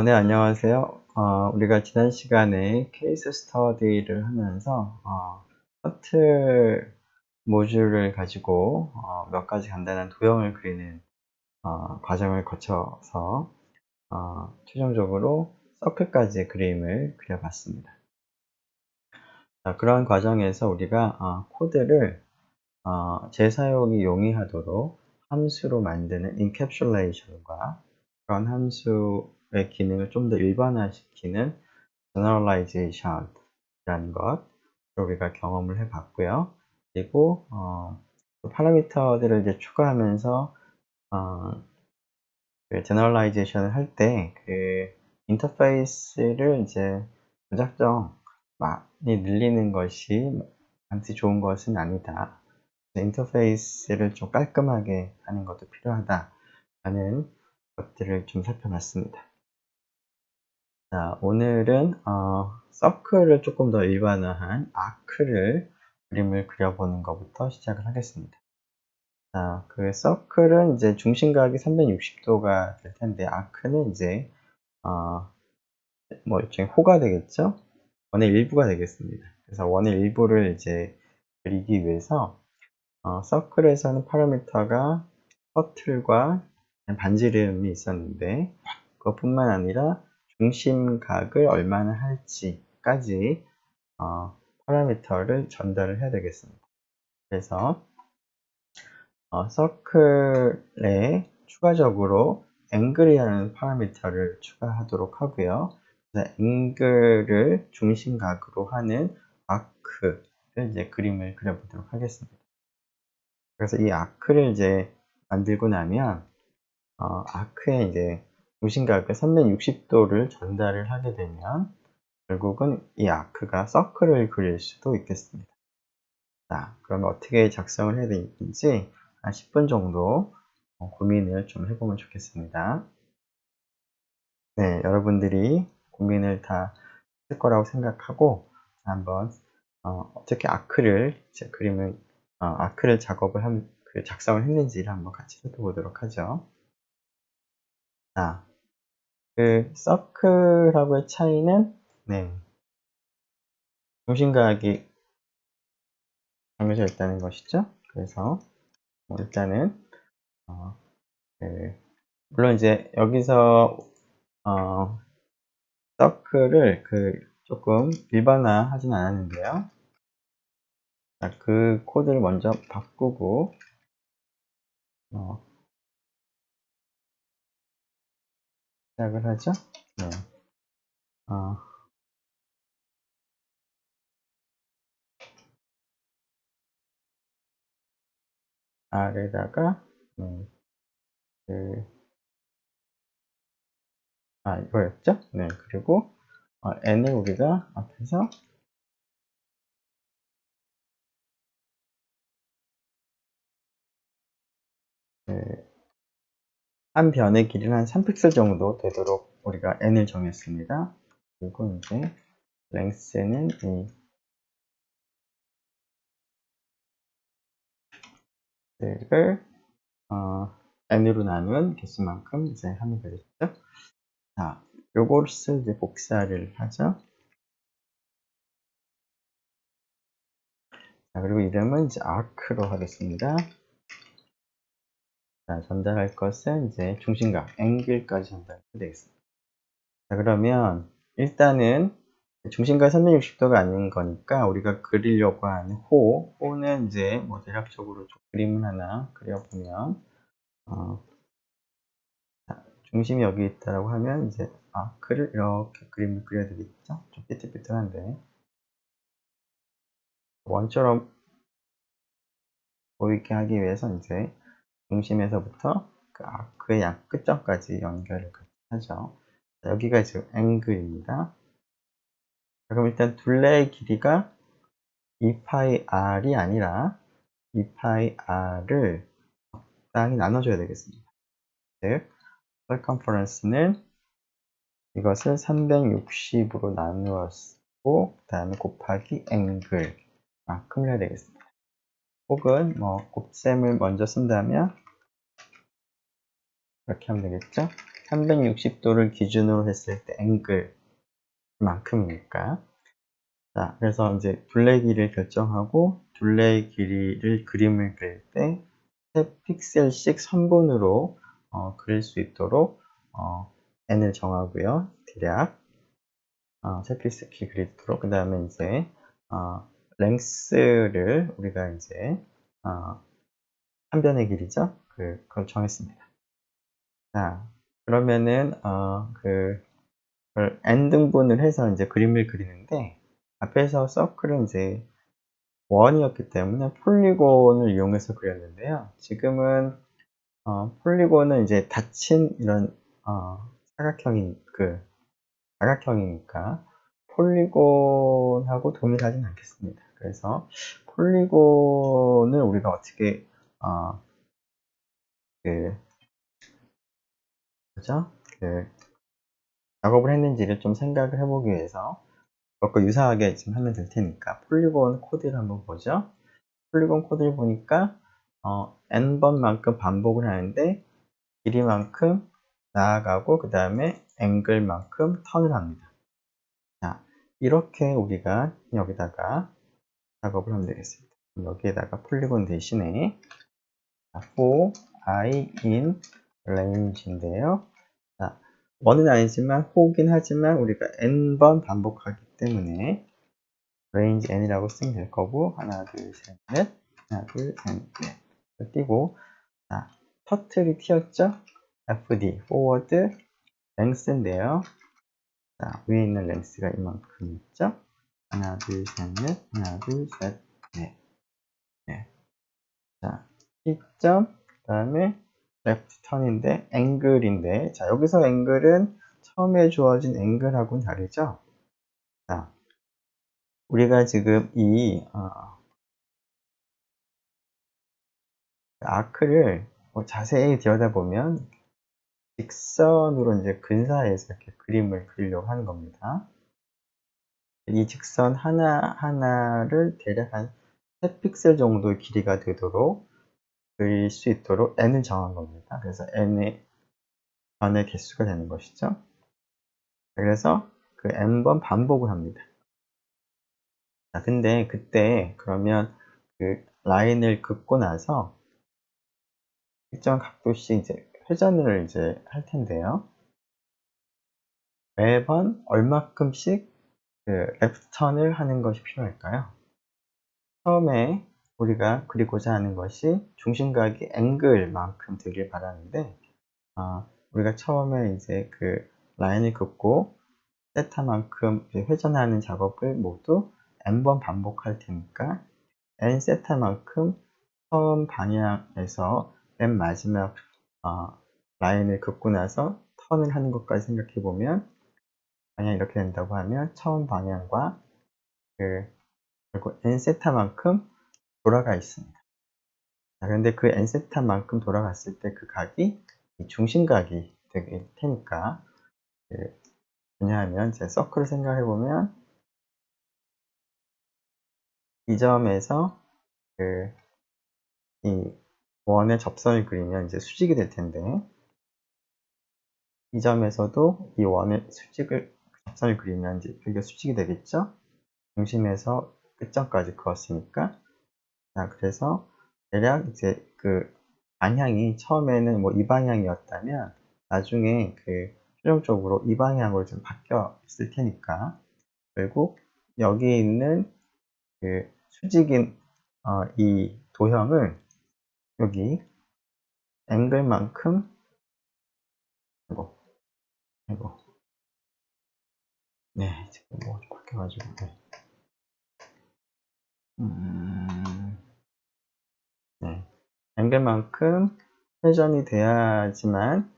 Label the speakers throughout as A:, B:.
A: 네, 안녕하세요. 우리가 지난 시간에 케이스 스터디를 하면서, 터틀 모듈을 가지고, 몇 가지 간단한 도형을 그리는, 과정을 거쳐서, 최종적으로 서클까지의 그림을 그려봤습니다. 자, 그런 과정에서 우리가, 코드를, 재사용이 용이하도록 함수로 만드는 인캡슐레이션과 그런 함수의 기능을 좀 더 일반화시키는 generalization이라는 것 우리가 경험을 해봤고요. 그리고 파라미터들을 이제 추가하면서 그 generalization을 할 때 그 인터페이스를 이제 무작정 많이 늘리는 것이 반드시 좋은 것은 아니다. 인터페이스를 좀 깔끔하게 하는 것도 필요하다라는 것들을 좀 살펴봤습니다. 자, 오늘은 서클을 조금 더 일반화한 아크를 그림을 그려보는 것부터 시작을 하겠습니다. 자, 그 서클은 이제 중심각이 360도가 될 텐데 아크는 이제 뭐 일종의 호가 되겠죠? 원의 일부가 되겠습니다. 그래서 원의 일부를 이제 그리기 위해서 서클에서는 파라미터가 서틀과 반지름이 있었는데 그것뿐만 아니라 중심각을 얼마나 할지까지 파라미터를 전달을 해야 되겠습니다. 그래서 서클에 추가적으로 앵글이라는 파라미터를 추가하도록 하고요. 그래서 앵글을 중심각으로 하는 아크를 이제 그림을 그려보도록 하겠습니다. 그래서 이 아크를 이제 만들고 나면 아크에 이제 중심각을 360도를 전달을 하게 되면 결국은 이 아크가 서클을 그릴 수도 있겠습니다. 자, 그러면 어떻게 작성을 해야 되는지 한 10분 정도 고민을 좀 해보면 좋겠습니다. 네, 여러분들이 고민을 다 했을 거라고 생각하고 한번 어떻게 아크를 제 그림을 아크를 작성을 했는지를 한번 같이 살펴보도록 하죠. 자, 그 서클하고의 차이는 네, 중심각이 정해져 있다는 것이죠. 그래서 일단은 어, 그 물론 이제 여기서 서클을 조금 일반화하진 않았는데요. 자, 그 코드를 먼저 바꾸고 어, 시작을 하죠. 네. 어, R에다가 그, 이거였죠? 네. 그리고 N을 우리가 앞에서 그, 한 변의 길이는 한 3픽셀 정도 되도록 우리가 N을 정했습니다. 그리고 이제 length는 이 를 n으로 나눈 개수만큼 이제 하면 되겠죠. 자, 요것을 이제 복사를 하죠. 자, 그리고 이름은 이제 arc로 하겠습니다. 자, 전달할 것은 이제 중심각, 앵글까지 전달해야 되겠습니다. 자, 그러면 일단은 중심각 360도가 아닌 거니까 우리가 그리려고 하는 호는 이제 뭐 대략적으로 좀 그림을 하나 그려보면 중심이 여기 있다라고 하면 이제 아크를 이렇게 그림을 그려야 되겠죠? 좀 삐뚤삐뚤한데 원처럼 보이게 하기 위해서 이제 중심에서부터 그 아크의 양 끝점까지 연결을 하죠. 자, 여기가 지금 앵글입니다. 그럼 일단 둘레의 길이가 2파이 r이 아니라 2파이 r을 적당히 나눠줘야 되겠습니다. 즉, circumference는 이것을 360으로 나누었고 그 다음에 곱하기 앵글만큼을 해야 되겠습니다. 혹은 뭐 곱셈을 먼저 쓴다면 이렇게 하면 되겠죠. 360도를 기준으로 했을 때 앵글만큼이니까. 자, 그래서 이제 둘레 길이를 결정하고 둘레 길이를 그림을 그릴 때 3픽셀씩 선분으로 그릴 수 있도록 n을 정하고요. 대략 3픽셀씩 그리도록. 그 다음에 이제 랭스를 우리가 이제 한 변의 길이죠. 그걸 정했습니다. 자, 그러면은 그걸 n 등분을 해서 이제 그림을 그리는데, 앞에서 서클은 이제 원이었기 때문에 폴리곤을 이용해서 그렸는데요. 지금은 폴리곤은 이제 닫힌 이런 사각형이니까 폴리곤하고 동일하진 않겠습니다. 그래서 폴리곤을 우리가 어떻게 그죠? 작업을 했는지를 좀 생각을 해보기 위해서 그것과 유사하게 지금 하면 될 테니까 폴리곤 코드를 한번 보죠. 폴리곤 코드를 보니까 n번만큼 반복을 하는데 길이만큼 나아가고 그 다음에 앵글만큼 턴을 합니다. 자, 이렇게 우리가 여기다가 작업을 하면 되겠습니다. 여기에다가 폴리곤 대신에 for I in range인데요. 자, 원은 아니지만 호긴 하지만 우리가 n번 반복하기 때문에 range n이라고 쓰면 될 거고, 하나 둘 셋 넷, 하나 둘 셋 넷 띄고, 자, 터틀이 튀었죠? fd forward length인데요. 자, 위에 있는 랭스가 이만큼 있죠? 하나 둘 셋 넷, 하나 둘 셋 넷. 네. 자, 시점, 그 다음에 left turn인데 앵글인데, 자, 여기서 앵글은 처음에 주어진 앵글하고는 다르죠? 자, 우리가 지금 이 아크를 자세히 들여다보면 직선으로 이제 근사해서 이렇게 그림을 그리려고 하는 겁니다. 이 직선 하나하나를 대략 한 3픽셀 정도의 길이가 되도록 그릴 수 있도록 n을 정한 겁니다. 그래서 n의 변의 개수가 되는 것이죠. 그래서 그 n번 반복을 합니다. 자, 근데 그때 그러면 그 라인을 긋고 나서 일정 각도씩 이제 회전을 이제 할 텐데요. 매번 얼마큼씩 레프트 턴을 하는 것이 필요할까요? 처음에 우리가 그리고자 하는 것이 중심각이 앵글만큼 되길 바라는데, 우리가 처음에 이제 그 라인을 긋고 세타만큼 회전하는 작업을 모두 n번 반복할 테니까 n 세타만큼 처음 방향에서 맨 마지막 라인을 긋고 나서 턴을 하는 것까지 생각해 보면, 방향이 이렇게 된다고 하면 처음 방향과 결국 n세타만큼 돌아가 있습니다. 자, 그런데 그 n세타만큼 돌아갔을 때 그 각이 중심각이 될 테니까, 왜냐하면 제 서클을 생각해 보면 이 점에서 이 원의 접선을 그리면 이제 수직이 될 텐데, 이 점에서도 이 원의 접선을 그리면 이제 여기가 수직이 되겠죠? 중심에서 끝점까지 그었으니까. 자, 그래서 대략 이제 그 방향이 처음에는 뭐 이 방향이었다면 나중에 최종적으로 이 방향으로 좀 바뀌어 있을 테니까, 결국 여기 있는 수직인 이 도형을 여기 앵글만큼 이거 네, 지금 뭐 바뀌어가지고 네, 앵글만큼 회전이 돼야지만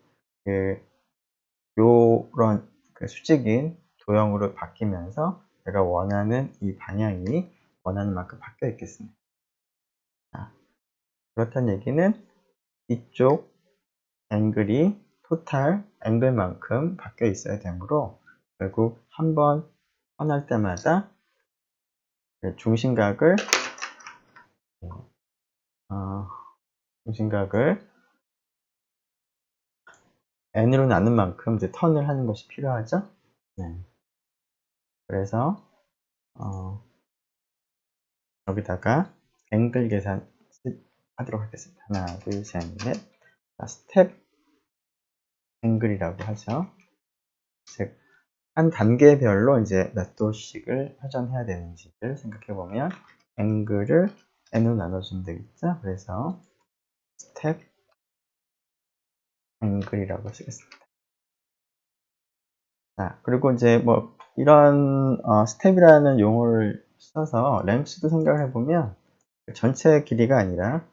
A: 요런 수직인 도형으로 바뀌면서 제가 원하는 이 방향이 원하는 만큼 바뀌어 있겠습니다. 자, 그렇다는 얘기는 이쪽 앵글이 토탈 앵글만큼 바뀌어 있어야 되므로 결국 한번 턴할 때마다 중심각을 n으로 나눈 만큼 이제 턴을 하는 것이 필요하죠. 네. 그래서 여기다가 앵글 계산 하도록 하겠습니다. 하나, 둘, 셋, 넷. 스텝 앵글이라고 하죠. 즉, 한 단계별로 이제 몇 도씩을 회전해야 되는지를 생각해 보면 앵글을 n으로 나눠주면 되겠죠. 그래서 스텝 앵글이라고 쓰겠습니다. 자, 그리고 이제 뭐 이런 스텝이라는 용어를 써서 랭스도 생각을 해보면 전체 길이가 아니라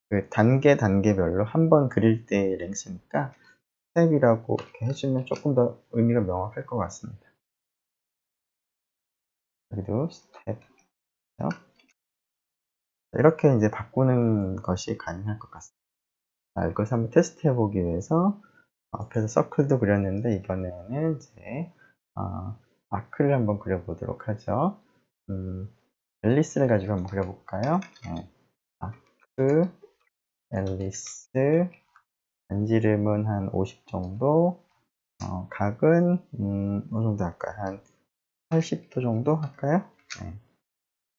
A: 그 단계별로 한 번 그릴 때의 랭스니까 스텝이라고 이렇게 해주면 조금 더 의미가 명확할 것 같습니다. 여기도 스텝. 이렇게 이제 바꾸는 것이 가능할 것 같습니다. 자, 이것을 한번 테스트 해보기 위해서 앞에서 서클도 그렸는데 이번에는 이제 아크를 한번 그려보도록 하죠. 앨리스를 가지고 한번 그려볼까요? 네. 아크, 앨리스, 반지름은 한 50 정도, 각은 어느 정도 할까요? 한 80도 정도 할까요? 네.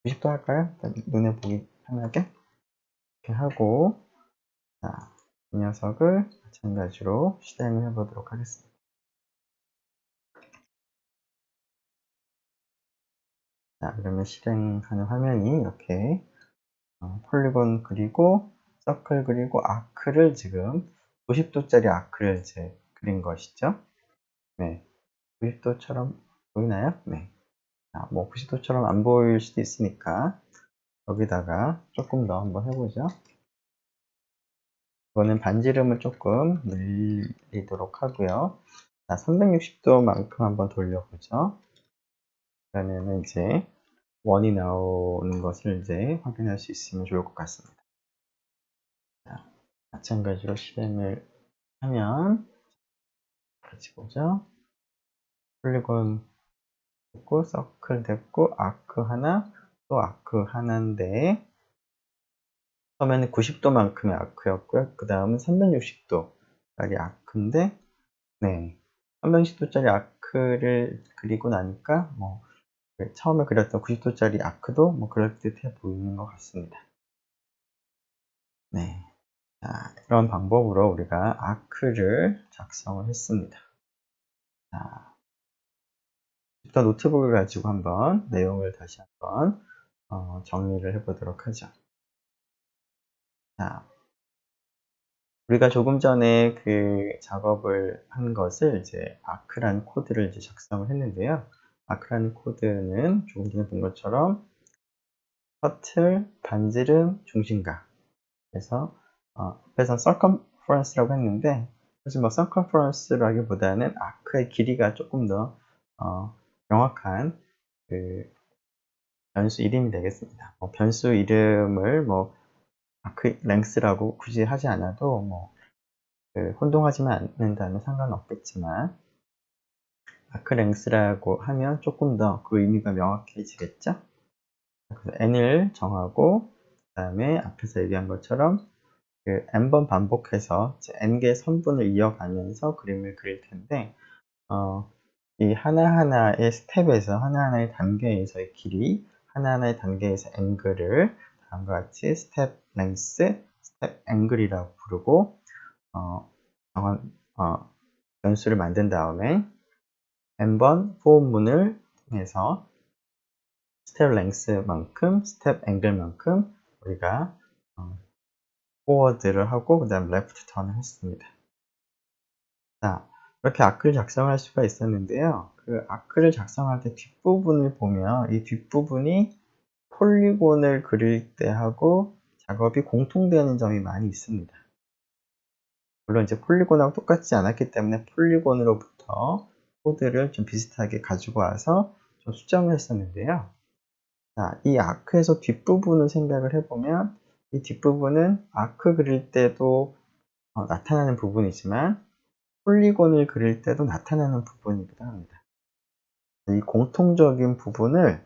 A: 90도 할까요? 눈에 보기 편하게 이렇게 하고, 자, 이 녀석을 마찬가지로 실행을 해보도록 하겠습니다. 자, 그러면 실행하는 화면이 이렇게 폴리곤 그리고 서클 그리고 아크를 지금 90도짜리 아크를 이제 그린 것이죠. 네, 90도처럼 보이나요? 네. 자, 뭐 90도처럼 안 보일 수도 있으니까 여기다가 조금 더 한번 해보죠. 이거는 반지름을 조금 늘리도록 하고요. 자, 360도만큼 한번 돌려보죠. 그러면 이제 원이 나오는 것을 이제 확인할 수 있으면 좋을 것 같습니다. 자, 마찬가지로 실행을 하면 같이 보죠. 폴리곤 됐고, 서클 됐고, 아크 하나, 또 아크 하나인데 처음에는 90도만큼의 아크였고요. 그 다음은 360도짜리 아크인데, 네, 360도짜리 아크를 그리고 나니까 뭐 처음에 그렸던 90도짜리 아크도 뭐 그럴듯해 보이는 것 같습니다. 네, 자, 이런 방법으로 우리가 아크를 작성을 했습니다. 자, 일단 노트북을 가지고 한번 내용을 다시 한번 정리를 해보도록 하죠. 자, 우리가 조금 전에 그 작업을 한 것을 이제 아크라는 코드를 이제 작성을 했는데요. 아크라는 코드는 조금 전에 본 것처럼 커틀, 반지름, 중심각. 그래서 앞에서 circumference라고 했는데 사실 뭐 circumference라기보다는 아크의 길이가 조금 더 명확한 그 변수 이름이 되겠습니다. 변수 이름을 뭐 아크 랭스라고 굳이 하지 않아도 뭐 혼동하지만 않는다면 상관없겠지만 아크 랭스라고 하면 조금 더 그 의미가 명확해지겠죠. 그래서 n을 정하고 그 다음에 앞에서 얘기한 것처럼 그 n번 반복해서 n개의 선분을 이어가면서 그림을 그릴 텐데 이 하나하나의 스텝에서 하나하나의 단계에서의 길이 하나하나의 단계에서 앵글을 다음과 같이 스텝 랭스, 스텝 앵글이라고 부르고 정한 변수를 만든 다음에 n번 포문을 통해서 스텝 랭스만큼 스텝 앵글만큼 우리가 포워드를 하고 그 다음 레프트 턴을 했습니다. 자, 이렇게 아크를 작성할 수가 있었는데요. 그 아크를 작성할 때 뒷부분을 보면 이 뒷부분이 폴리곤을 그릴 때 하고 작업이 공통되는 점이 많이 있습니다. 물론 이제 폴리곤하고 똑같지 않았기 때문에 폴리곤으로부터 코드를 좀 비슷하게 가지고 와서 좀 수정을 했었는데요. 자, 이 아크에서 뒷부분을 생각을 해보면 이 뒷부분은 아크 그릴 때도 나타나는 부분이지만 폴리곤을 그릴 때도 나타나는 부분이기도 합니다. 이 공통적인 부분을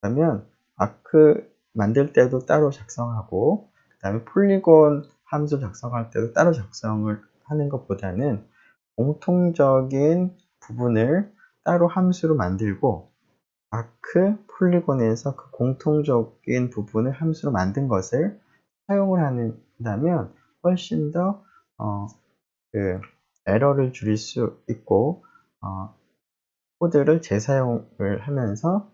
A: 그러면 아크 만들 때도 따로 작성하고 그 다음에 폴리곤 함수 작성할 때도 따로 작성을 하는 것보다는 공통적인 부분을 따로 함수로 만들고 아크, 폴리곤에서 그 공통적인 부분을 함수로 만든 것을 사용을 한다면 훨씬 더 그 에러를 줄일 수 있고 코드를 재사용을 하면서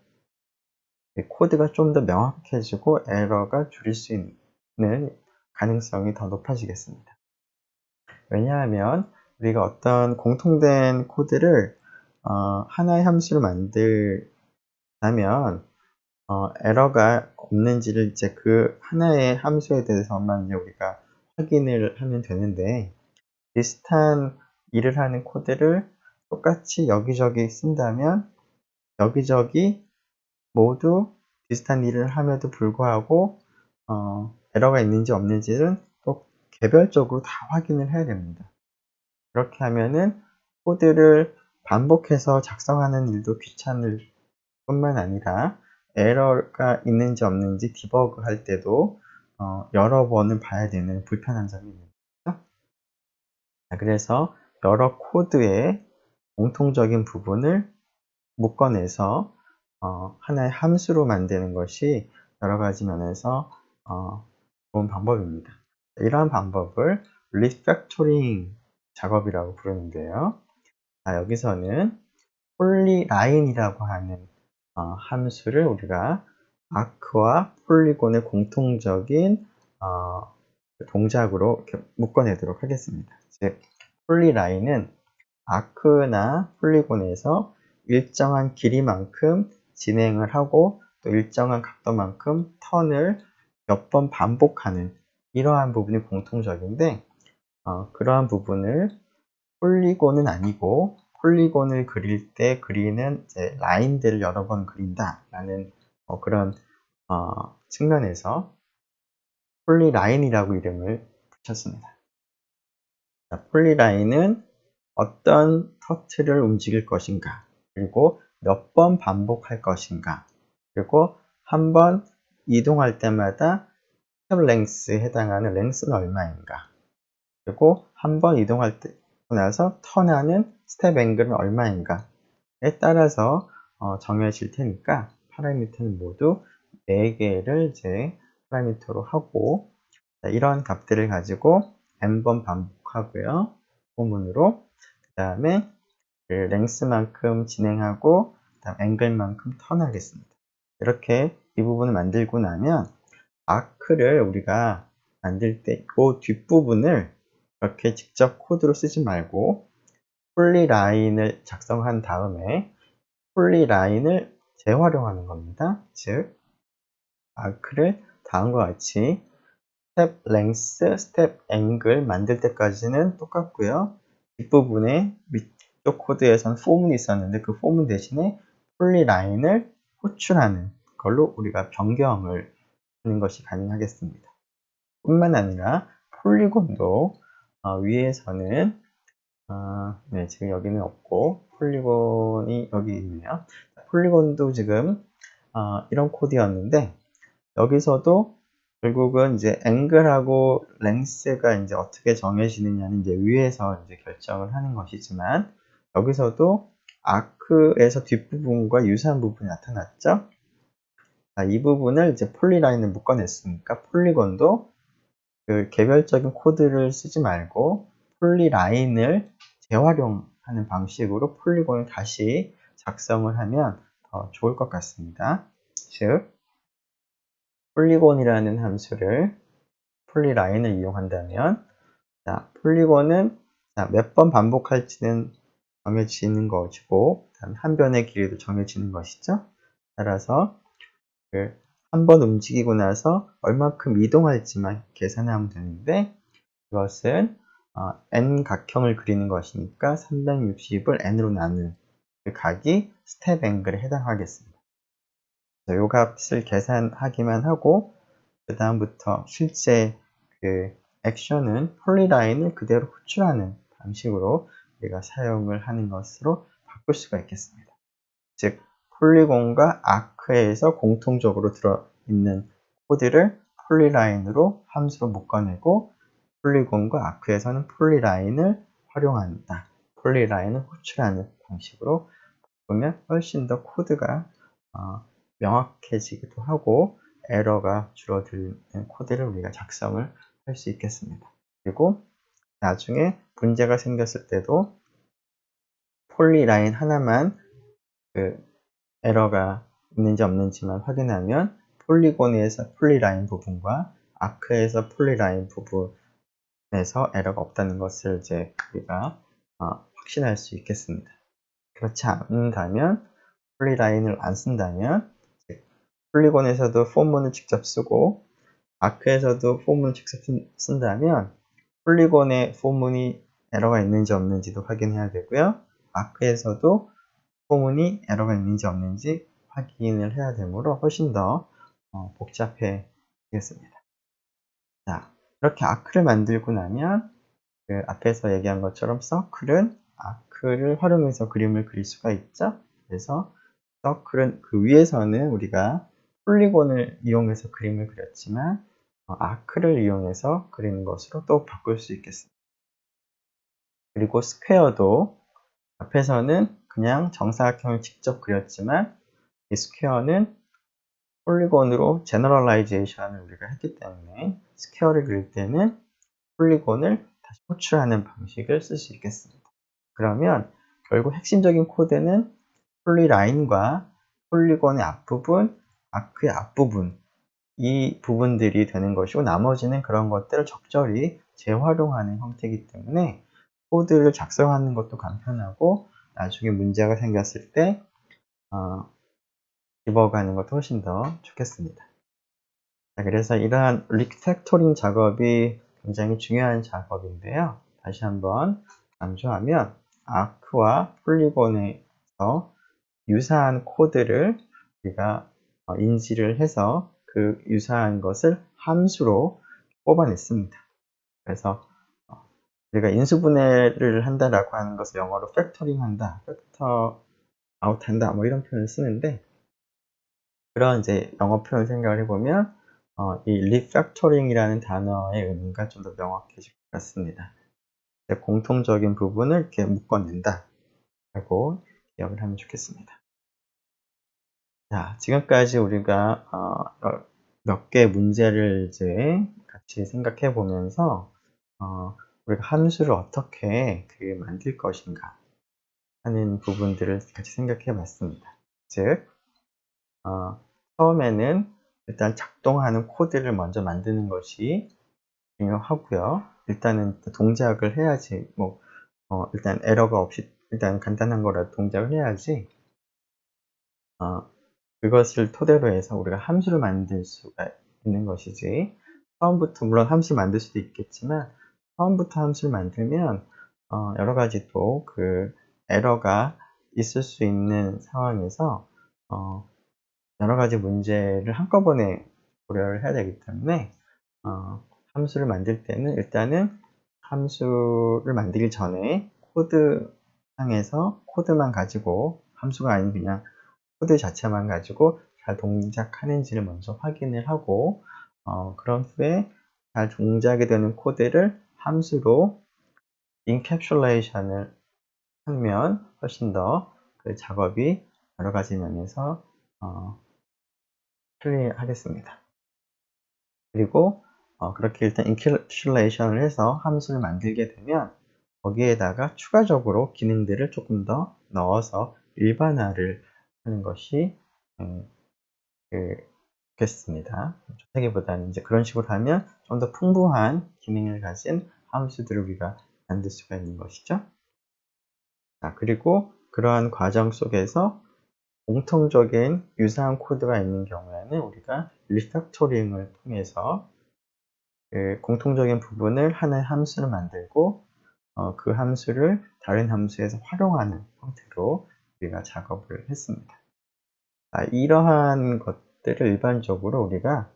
A: 코드가 좀 더 명확해지고 에러가 줄일 수 있는 가능성이 더 높아지겠습니다. 왜냐하면 우리가 어떤 공통된 코드를 하나의 함수로 만들자면 에러가 없는지를 이제 그 하나의 함수에 대해서만 이제 우리가 확인을 하면 되는데, 비슷한 일을 하는 코드를 똑같이 여기저기 쓴다면 여기저기 모두 비슷한 일을 함에도 불구하고 에러가 있는지 없는지는 또 개별적으로 다 확인을 해야 됩니다. 그렇게 하면은 코드를 반복해서 작성하는 일도 귀찮을 뿐만 아니라 에러가 있는지 없는지 디버그 할 때도 여러 번을 봐야 되는 불편한 점이 있는 거죠. 그래서 여러 코드의 공통적인 부분을 묶어내서 하나의 함수로 만드는 것이 여러 가지 면에서 좋은 방법입니다. 이러한 방법을 리팩토링 작업이라고 부르는데요. 여기서는 폴리라인이라고 하는 함수를 우리가 아크와 폴리곤의 공통적인 동작으로 이렇게 묶어내도록 하겠습니다. 즉, 폴리라인은 아크나 폴리곤에서 일정한 길이만큼 진행을 하고 또 일정한 각도만큼 턴을 몇 번 반복하는 이러한 부분이 공통적인데, 그러한 부분을 폴리곤은 아니고, 폴리곤을 그릴 때 그리는 이제 라인들을 여러 번 그린다라는 그런 측면에서 폴리라인이라고 이름을 붙였습니다. 폴리라인은 어떤 터틀을 움직일 것인가, 그리고 몇 번 반복할 것인가, 그리고 한 번 이동할 때마다 스텝 랭스에 해당하는 랭스는 얼마인가, 그리고 한 번 이동할 때 나서 턴하는 스텝 앵글은 얼마인가에 따라서 정해질 테니까 파라미터는 모두 4개를 이제 파라미터로 하고, 이런 값들을 가지고 n번 반복하고요. 포문으로 그 다음에 그 랭스만큼 진행하고 그다음 앵글만큼 턴하겠습니다. 이렇게 이 부분을 만들고 나면 아크를 우리가 만들 때 이 뒷부분을 이렇게 직접 코드로 쓰지 말고 폴리라인을 작성한 다음에 폴리라인을 재활용하는 겁니다. 즉, 아크를 다음과 같이 스텝 랭스, 스텝 앵글 만들 때까지는 똑같고요. 뒷부분에 위쪽 코드에선 포문이 있었는데 그 포문 대신에 폴리라인을 호출하는 걸로 우리가 변경을 하는 것이 가능하겠습니다. 뿐만 아니라 폴리곤도 위에서는 네, 지금 여기는 없고 폴리곤이 여기 있네요. 폴리곤도 지금 이런 코드였는데, 여기서도 결국은 이제 앵글하고 랭스가 이제 어떻게 정해지느냐는 이제 위에서 이제 결정을 하는 것이지만, 여기서도 아크에서 뒷부분과 유사한 부분이 나타났죠. 이 부분을 이제 폴리라인을 묶어냈으니까 폴리곤도 그 개별적인 코드를 쓰지 말고 폴리라인을 재활용하는 방식으로 폴리곤을 다시 작성을 하면 더 좋을 것 같습니다. 즉, 폴리곤이라는 함수를 폴리라인을 이용한다면, 폴리곤은 몇 번 반복할지는 정해지는 것이고, 한 변의 길이도 정해지는 것이죠. 따라서 한 번 움직이고 나서 얼마큼 이동할지만 계산하면 되는데, 이것은 n 각형을 그리는 것이니까 360을 n으로 나눈 그 각이 스텝 앵글에 해당하겠습니다. 이 값을 계산하기만 하고 그 다음부터 실제 그 액션은 폴리라인을 그대로 호출하는 방식으로 우리가 사용을 하는 것으로 바꿀 수가 있겠습니다. 즉, 폴리곤과 아크에서 공통적으로 들어있는 코드를 폴리라인으로 함수로 묶어내고, 폴리곤과 아크에서는 폴리라인을 활용한다. 폴리라인을 호출하는 방식으로 바꾸면 훨씬 더 코드가 명확해지기도 하고 에러가 줄어드는 코드를 우리가 작성을 할 수 있겠습니다. 그리고 나중에 문제가 생겼을 때도 폴리라인 하나만 그 에러가 있는지 없는지만 확인하면 폴리곤에서 폴리라인 부분과 아크에서 폴리라인 부분에서 에러가 없다는 것을 이제 우리가 확신할 수 있겠습니다. 그렇지 않다면 폴리라인을 안 쓴다면 폴리곤에서도 포문을 직접 쓰고 아크에서도 포문을 직접 쓴다면 폴리곤의 포문이 에러가 있는지 없는지도 확인해야 되고요. 아크에서도 포문이 에러가 있는지 없는지 확인을 해야 되므로 훨씬 더 복잡해지겠습니다. 자, 이렇게 아크를 만들고 나면 그 앞에서 얘기한 것처럼 서클은 아크를 활용해서 그림을 그릴 수가 있죠. 그래서 서클은 그 위에서는 우리가 폴리곤을 이용해서 그림을 그렸지만 아크를 이용해서 그리는 것으로 또 바꿀 수 있겠습니다. 그리고 스퀘어도 앞에서는 그냥 정사각형을 직접 그렸지만 이 스퀘어는 폴리곤으로 제너럴라이제이션을 우리가 했기 때문에 스퀘어를 그릴 때는 폴리곤을 다시 호출하는 방식을 쓸 수 있겠습니다. 그러면 결국 핵심적인 코드는 폴리라인과 폴리곤의 앞부분, 아크의 앞부분 이 부분들이 되는 것이고 나머지는 그런 것들을 적절히 재활용하는 형태이기 때문에 코드를 작성하는 것도 간편하고 나중에 문제가 생겼을 때 디버그하는 것도 훨씬 더 좋겠습니다. 자, 그래서 이러한 리팩토링 작업이 굉장히 중요한 작업인데요. 다시 한번 강조하면 아크와 폴리곤에서 유사한 코드를 우리가 인지를 해서 그 유사한 것을 함수로 뽑아냈습니다. 그래서 우리가 인수분해를 한다라고 하는 것을 영어로 팩터링 한다, 팩터 아웃 한다, 뭐 이런 표현을 쓰는데 그런 이제 영어 표현 생각을 해보면 이 리팩터링이라는 단어의 의미가 좀 더 명확해질 것 같습니다. 공통적인 부분을 이렇게 묶어낸다 라고 기억을 하면 좋겠습니다. 자, 지금까지 우리가 몇 개의 문제를 이제 같이 생각해 보면서 우리가 함수를 어떻게 만들 것인가 하는 부분들을 같이 생각해 봤습니다. 즉, 처음에는 일단 작동하는 코드를 먼저 만드는 것이 중요하고요. 일단은 동작을 해야지, 일단 에러가 없이, 일단 간단한 거라도 동작을 해야지, 그것을 토대로 해서 우리가 함수를 만들 수가 있는 것이지, 처음부터, 물론 함수를 만들 수도 있겠지만, 처음부터 함수를 만들면, 여러 가지 또 에러가 있을 수 있는 상황에서, 여러 가지 문제를 한꺼번에 고려를 해야 되기 때문에, 함수를 만들 때는 일단은 함수를 만들기 전에 코드상에서 코드만 가지고, 함수가 아닌 그냥 코드 자체만 가지고 잘 동작하는지를 먼저 확인을 하고 그런 후에 잘 동작이 되는 코드를 함수로 인캡슐레이션을 하면 훨씬 더 그 작업이 여러 가지 면에서 편리하겠습니다. 그리고 그렇게 일단 인캡슐레이션을 해서 함수를 만들게 되면 거기에다가 추가적으로 기능들을 조금 더 넣어서 일반화를 하는 것이 좋겠습니다. 좋다기보다는 이제 그런 식으로 하면 좀 더 풍부한 기능을 가진 함수들을 우리가 만들 수가 있는 것이죠. 자, 그리고 그러한 과정 속에서 공통적인 유사한 코드가 있는 경우에는 우리가 리팩토링을 통해서 공통적인 부분을 하나의 함수를 만들고 그 함수를 다른 함수에서 활용하는 형태로 우리가 작업을 했습니다. 이러한 것들을 일반적으로 우리가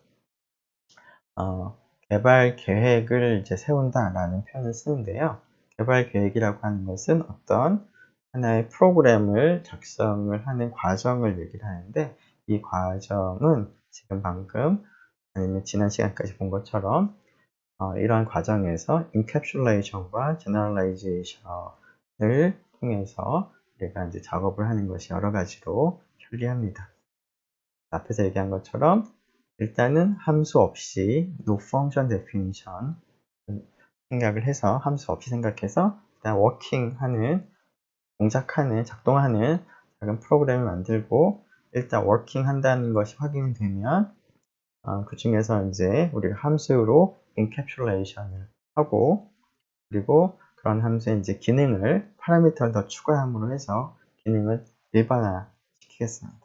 A: 개발 계획을 이제 세운다라는 표현을 쓰는데요. 개발 계획이라고 하는 것은 어떤 하나의 프로그램을 작성을 하는 과정을 얘기를 하는데 이 과정은 지금 방금 아니면 지난 시간까지 본 것처럼 이러한 과정에서 인캡슐레이션과 제너럴라이제이션을 통해서 우리가 이제 작업을 하는 것이 여러 가지로 편리합니다. 앞에서 얘기한 것처럼 일단은 함수 없이 no function definition 생각을 해서 함수 없이 생각해서 일단 워킹하는 동작하는 작동하는 작은 프로그램을 만들고 일단 워킹 한다는 것이 확인이 되면 그 중에서 이제 우리가 함수로 encapsulation을 하고 그리고 그런 함수의 이제 기능을 파라미터를 더 추가함으로 해서 기능을 일반화 시키겠습니다.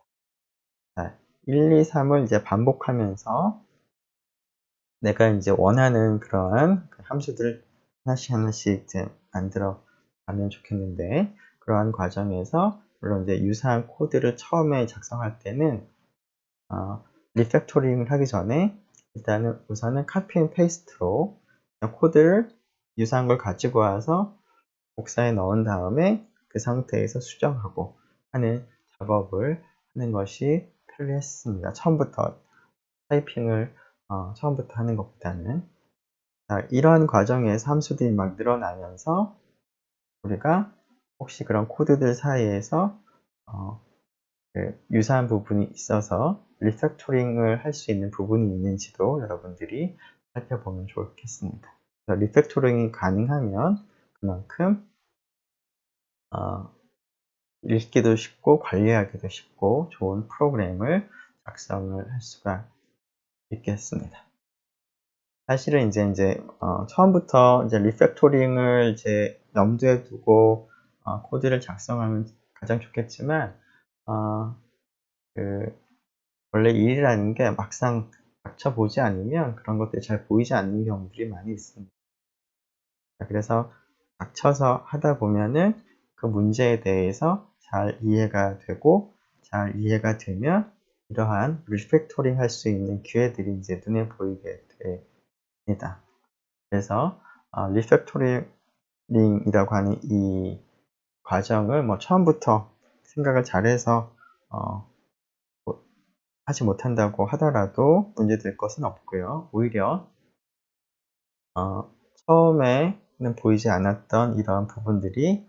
A: 자, 1, 2, 3을 이제 반복하면서 내가 이제 원하는 그러한 함수들을 하나씩 이제 만들어 가면 좋겠는데 그러한 과정에서 물론 이제 유사한 코드를 처음에 작성할 때는 리팩토링을 하기 전에 일단은 우선은 카피 앤 페이스트로 코드를 유사한 걸 가지고 와서 복사해 넣은 다음에 그 상태에서 수정하고 하는 작업을 하는 것이 편리했습니다. 처음부터 타이핑을 처음부터 하는 것보다는 이러한 과정에서 함수들이 막 늘어나면서 우리가 혹시 그런 코드들 사이에서 유사한 부분이 있어서 리팩토링을 할 수 있는 부분이 있는지도 여러분들이 살펴보면 좋겠습니다. 리팩토링이 가능하면 그만큼 읽기도 쉽고 관리하기도 쉽고 좋은 프로그램을 작성을 할 수가 있겠습니다. 사실은 이제 처음부터 이제 리팩토링을 이제 염두에 두고 코드를 작성하면 가장 좋겠지만 그 원래 일이라는 게 막상 닥쳐보지 않으면 그런 것들이 잘 보이지 않는 경우들이 많이 있습니다. 그래서 닥쳐서 하다 보면은 그 문제에 대해서 잘 이해가 되고 잘 이해가 되면 이러한 리팩토링 할 수 있는 기회들이 이제 눈에 보이게 됩니다. 그래서 리팩토링이라고 하는 이 과정을 뭐 처음부터 생각을 잘해서 하지 못한다고 하더라도 문제될 것은 없고요. 오히려 처음에는 보이지 않았던 이러한 부분들이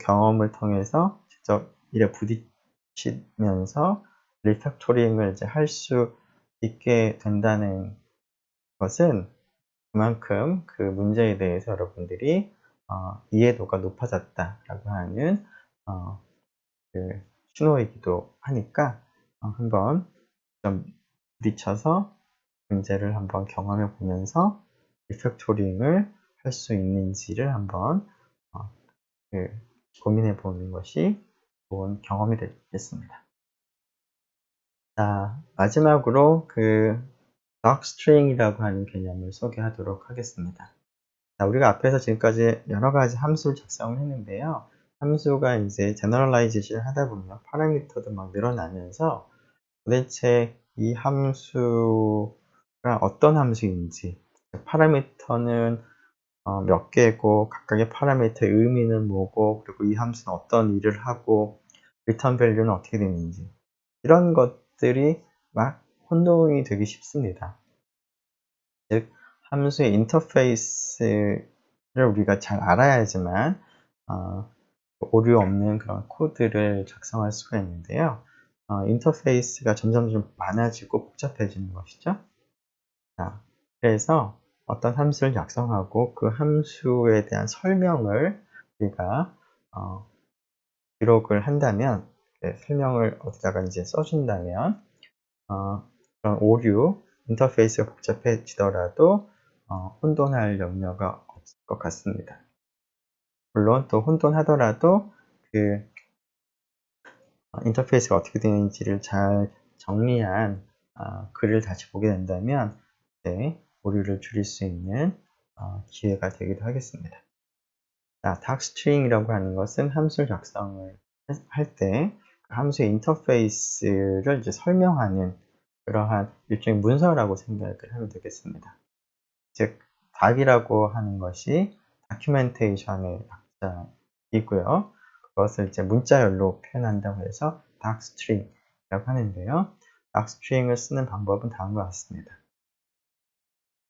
A: 경험을 통해서 직접 일에 부딪히면서 리팩토링을 이제 할 수 있게 된다는 것은 그만큼 그 문제에 대해서 여러분들이 이해도가 높아졌다라고 하는 그 신호이기도 하니까 한번 좀 부딪혀서 문제를 한번 경험해 보면서 리팩토링을 할 수 있는지를 한번 고민해 보는 것이 좋은 경험이 되겠습니다. 자, 마지막으로 docstring이라고 하는 개념을 소개하도록 하겠습니다. 자, 우리가 앞에서 지금까지 여러 가지 함수를 작성을 했는데요. 함수가 이제 제너럴라이제이션을 하다 보면 파라미터도 막 늘어나면서 도대체 이 함수가 어떤 함수인지, 파라미터는 몇 개고, 각각의 파라미터의 의미는 뭐고, 그리고 이 함수는 어떤 일을 하고, 리턴 밸류는 어떻게 되는지, 이런 것들이 막 혼동이 되기 쉽습니다. 즉, 함수의 인터페이스를 우리가 잘 알아야지만 오류 없는 그런 코드를 작성할 수가 있는데요. 인터페이스가 점점 좀 많아지고 복잡해지는 것이죠. 자, 그래서 어떤 함수를 작성하고 그 함수에 대한 설명을 우리가 기록을 한다면, 설명을 어디다가 이제 써준다면 그런 오류, 인터페이스가 복잡해지더라도 혼돈할 염려가 없을 것 같습니다. 물론 또 혼돈하더라도 인터페이스가 어떻게 되는지를 잘 정리한 글을 다시 보게 된다면 오류를 줄일 수 있는 기회가 되기도 하겠습니다. 자, docstring이라고 하는 것은 함수를 작성을 할 때 그 함수의 인터페이스를 이제 설명하는 그러한 일종의 문서라고 생각을 하면 되겠습니다. 즉, doc이라고 하는 것이 documentation의 박자이고요. 그것을 이제 문자열로 표현한다고 해서 docstring이라고 하는데요. docstring을 쓰는 방법은 다음과 같습니다.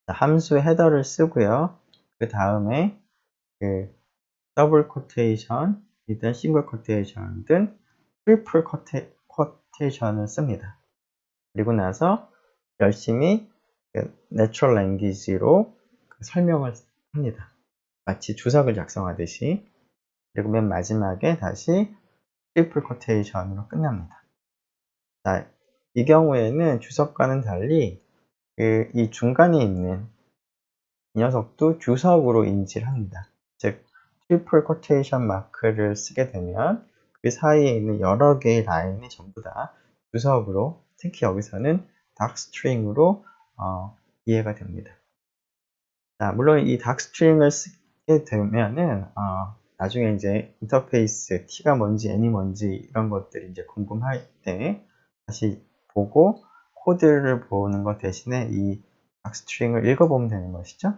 A: 함수의 헤더를 쓰고요. 그 다음에 더블 코테이션이든 싱글 코테이션이든 트리플 코테이션을 씁니다. 그리고 나서 열심히 내추럴 랭귀지로 설명을 합니다. 마치 주석을 작성하듯이. 그리고 맨 마지막에 다시 트리플 코테이션으로 끝납니다. 자, 이 경우에는 주석과는 달리 이 중간에 있는 이 녀석도 주석으로 인지를 합니다. 즉, 트리플 코테이션 마크를 쓰게 되면 그 사이에 있는 여러 개의 라인이 전부 다 주석으로, 특히 여기서는 닥스트링으로 이해가 됩니다. 자, 물론 이 닥스트링을 쓰게 되면은 나중에 이제 인터페이스 T가 뭔지 N이 뭔지 이런 것들이 이제 궁금할 때 다시 보고 코드를 보는 것 대신에 이 닥스트링을 읽어보면 되는 것이죠.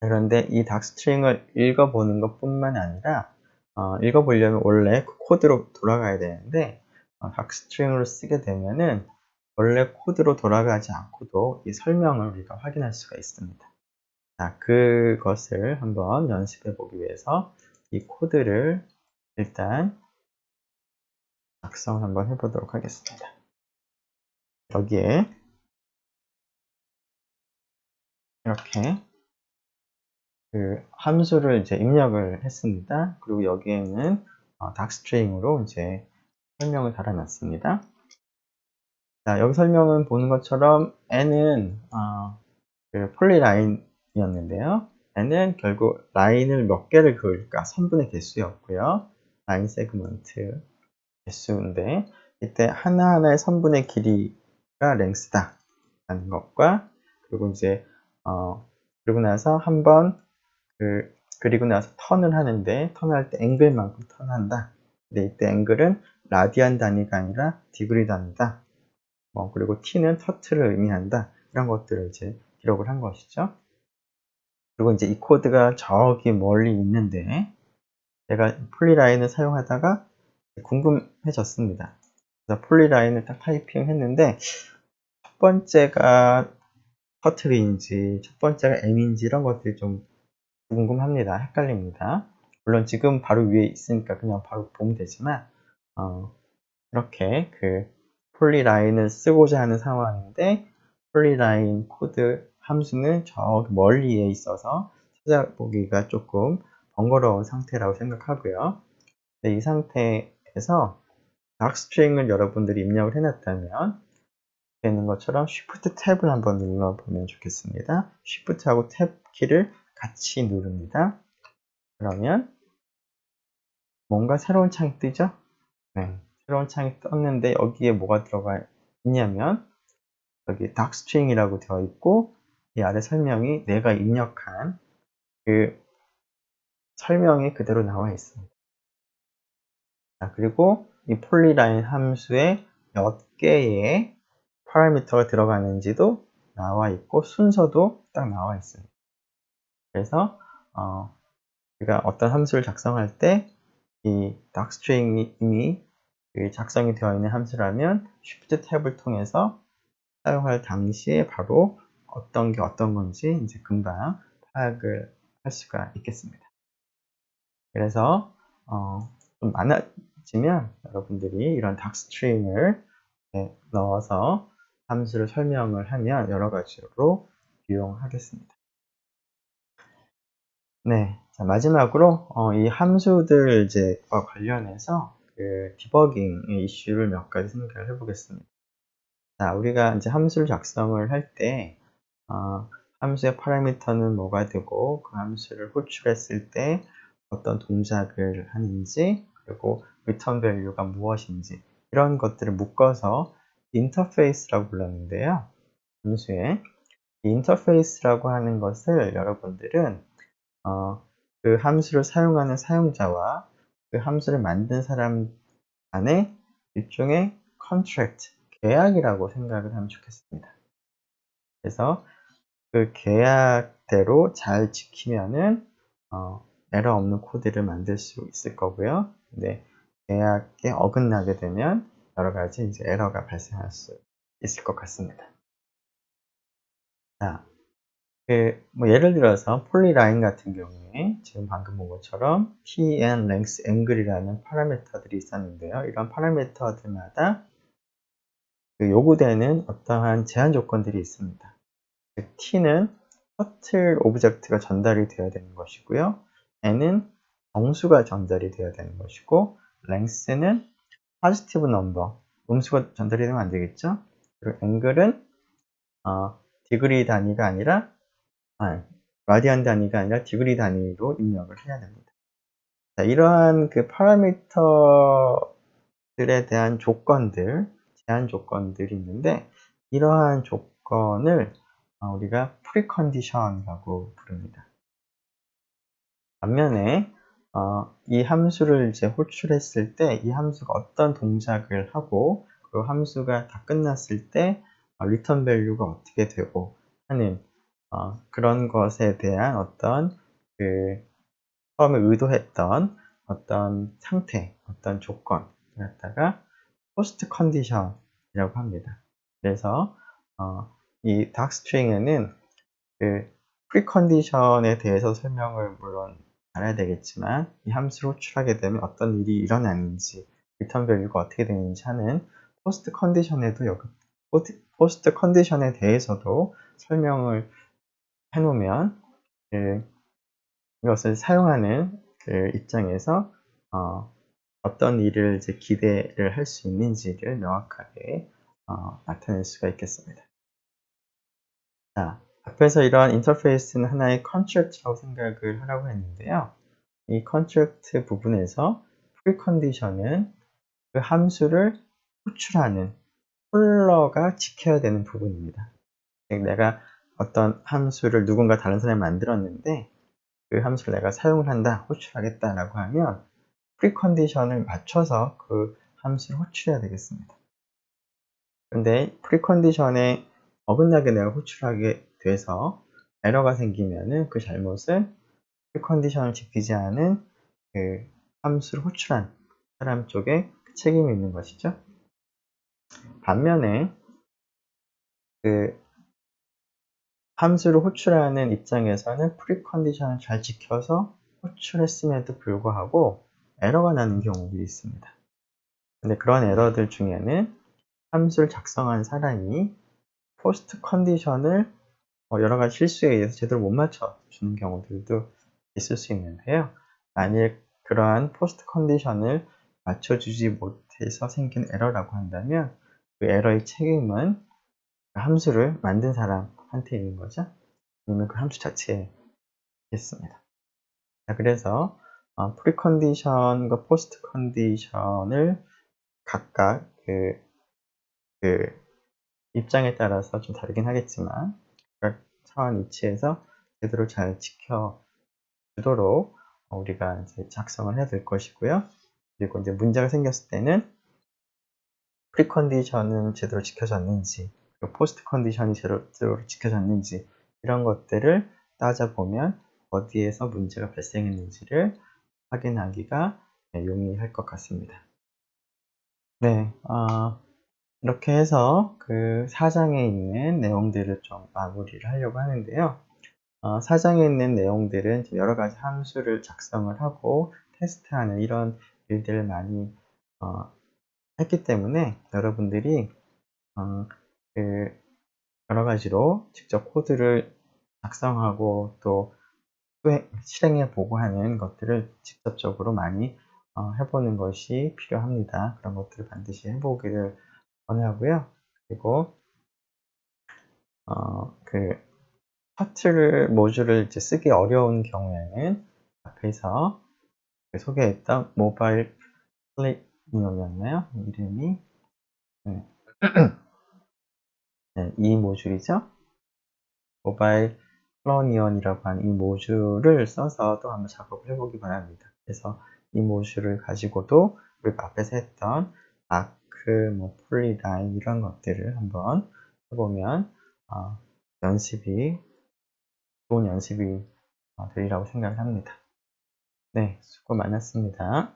A: 그런데 이 닥스트링을 읽어보는 것 뿐만 아니라 읽어보려면 원래 그 코드로 돌아가야 되는데 닥스트링으로 쓰게 되면은 원래 코드로 돌아가지 않고도 이 설명을 우리가 확인할 수가 있습니다. 자, 그것을 한번 연습해 보기 위해서 이 코드를 일단 작성을 한번 해보도록 하겠습니다. 여기에 이렇게 그 함수를 이제 입력을 했습니다. 그리고 여기에는 닥스트링으로 이제 설명을 달아놨습니다. 자, 여기 설명은 보는 것처럼 n은 그 폴리라인이었는데요. n은 결국 라인을 몇 개를 그을까? 선분의 개수였고요. 라인 세그먼트 개수인데 이때 하나하나의 선분의 길이가 랭스다 라는 것과, 그리고 이제 그리고 나서 한번 그리고 나서 턴을 하는데 턴할 때 앵글만큼 턴한다. 근데 이때 앵글은 라디안 단위가 아니라 디그리 단위다. 그리고 t는 터트를 의미한다. 이런 것들을 이제 기록을 한 것이죠. 그리고 이제 이 코드가 저기 멀리 있는데 제가 폴리라인을 사용하다가 궁금해졌습니다. 그래서 폴리라인을 딱 타이핑 했는데 첫 번째가 터틀인지 첫 번째가 m인지 이런 것들이 좀 궁금합니다. 헷갈립니다. 물론 지금 바로 위에 있으니까 그냥 바로 보면 되지만 이렇게 그 폴리라인을 쓰고자 하는 상황인데 폴리라인 코드 함수는 저 멀리에 있어서 찾아보기가 조금 번거로운 상태라고 생각하고요. 이 상태에서 닥스트링을 여러분들이 입력을 해놨다면 되는 것처럼 Shift 탭을 한번 눌러보면 좋겠습니다. Shift하고 탭 키를 같이 누릅니다. 그러면 뭔가 새로운 창이 뜨죠? 네, 새로운 창이 떴는데 여기에 뭐가 들어가 있냐면 여기 닥스트링이라고 되어 있고 이 아래 설명이 내가 입력한 그 설명이 그대로 나와 있습니다. 자, 그리고 이 폴리라인 함수에 몇 개의 파라미터가 들어가는지도 나와 있고 순서도 딱 나와 있습니다. 그래서 우리가 어떤 함수를 작성할 때 이 닥스트링이 이미 작성이 되어 있는 함수라면 Shift 탭을 통해서 사용할 당시에 바로 어떤 게 어떤 건지 이제 금방 파악을 할 수가 있겠습니다. 그래서 좀 많아지면 여러분들이 이런 닥스트링을 넣어서 함수를 설명을 하면 여러 가지로 유용하겠습니다. 네, 자, 마지막으로 이 함수들 이제 관련해서 그 디버깅의 이슈를 몇 가지 생각을 해보겠습니다. 자, 우리가 이제 함수를 작성을 할 때 함수의 파라미터는 뭐가 되고 그 함수를 호출했을 때 어떤 동작을 하는지, 그리고 return value가 무엇인지 이런 것들을 묶어서 인터페이스라고 불렀는데요. 함수에 이 인터페이스라고 하는 것을 여러분들은 그 함수를 사용하는 사용자와 그 함수를 만든 사람 간의 일종의 contract, 계약이라고 생각을 하면 좋겠습니다. 그래서 그 계약대로 잘 지키면은 에러 없는 코드를 만들 수 있을 거고요. 근데 계약에 어긋나게 되면 여러 가지 이제 에러가 발생할 수 있을 것 같습니다. 자, 뭐 예를 들어서 폴리라인 같은 경우에 지금 방금 본 것처럼 tn, length, angle이라는 파라미터들이 있었는데요. 이런 파라미터들마다 요구되는 어떠한 제한 조건들이 있습니다. t는 터틀 오브젝트가 전달이 되어야 되는 것이고요. n은 정수가 전달이 되어야 되는 것이고, length는 포지티브 넘버, 음수가 전달이 되면 안 되겠죠? 그리고 angle은 디그리 단위가 아니라 라디안 단위가 아니라 디그리 단위로 입력을 해야 됩니다. 자, 이러한 파라미터들에 대한 조건들, 제한 조건들이 있는데, 이러한 조건을 우리가 프리컨디션이라고 부릅니다. 반면에 이 함수를 이제 호출했을 때 이 함수가 어떤 동작을 하고 그 함수가 다 끝났을 때 리턴 밸류가 어떻게 되고 하는 그런 것에 대한 어떤 처음에 의도했던 어떤 상태, 어떤 조건을 갖다가 포스트 컨디션이라고 합니다. 그래서 이 닥스트링에는 프리컨디션에 대해서 설명을 물론 알아야 되겠지만 이 함수를 호출하게 되면 어떤 일이 일어나는지 리턴 밸류가 어떻게 되는지 하는 포스트 컨디션에 대해서도 설명을 해놓으면 이것을 사용하는 입장에서 어떤 일을 이제 기대를 할 수 있는지를 명확하게 나타낼 수가 있겠습니다. 자, 앞에서 이러한 인터페이스는 하나의 컨트랙트라고 생각을 하라고 했는데요. 이 컨트랙트 부분에서 프리컨디션은 그 함수를 호출하는 폴러가 지켜야 되는 부분입니다. 내가 어떤 함수를 누군가 다른 사람이 만들었는데 그 함수를 내가 사용을 한다, 호출하겠다라고 하면 프리컨디션을 맞춰서 그 함수를 호출해야 되겠습니다. 근데 프리컨디션에 어긋나게 내가 호출하게 돼서 에러가 생기면은 그 잘못은 프리컨디션을 지키지 않은 함수를 호출한 사람 쪽에 책임이 있는 것이죠. 반면에 함수를 호출하는 입장에서는 프리컨디션을 잘 지켜서 호출했음에도 불구하고 에러가 나는 경우들이 있습니다. 근데 그런 에러들 중에는 함수를 작성한 사람이 포스트 컨디션을 여러 가지 실수에 의해서 제대로 못 맞춰주는 경우들도 있을 수 있는데요. 만약 그러한 포스트 컨디션을 맞춰주지 못해서 생긴 에러라고 한다면 그 에러의 책임은 그 함수를 만든 사람한테 있는 거죠. 아니면 그 함수 자체에 있습니다. 자, 그래서 프리컨디션과 포스트 컨디션을 각각 입장에 따라서 좀 다르긴 하겠지만 각 차원 위치에서 제대로 잘 지켜주도록 우리가 이제 작성을 해야 될 것이고요. 그리고 이제 문제가 생겼을 때는 프리컨디션은 제대로 지켜졌는지, 그리고 포스트 컨디션이 제대로 지켜졌는지 이런 것들을 따져보면 어디에서 문제가 발생했는지를 확인하기가 용이할 것 같습니다. 네, 이렇게 해서 그 4장에 있는 내용들을 좀 마무리를 하려고 하는데요. 4장에 있는 내용들은 여러 가지 함수를 작성을 하고 테스트하는 이런 일들을 많이 했기 때문에 여러분들이 여러 가지로 직접 코드를 작성하고 또 실행해 보고 하는 것들을 직접적으로 많이 해보는 것이 필요합니다. 그런 것들을 반드시 해보기를 권하고요. 그리고 터틀 모듈을 이제 쓰기 어려운 경우에는 앞에서 소개했던 모바일 플레이니엄이었나요? 이름이 네. 네, 이 모듈이죠. 모바일 플러니언이라고 하는 이 모듈을 써서 또 한번 작업을 해보기 바랍니다. 그래서 이 모듈을 가지고도 우리가 앞에서 했던 아크, 폴리라인 이런 것들을 한번 해보면 좋은 연습이 되리라고 생각을 합니다. 네, 수고 많았습니다.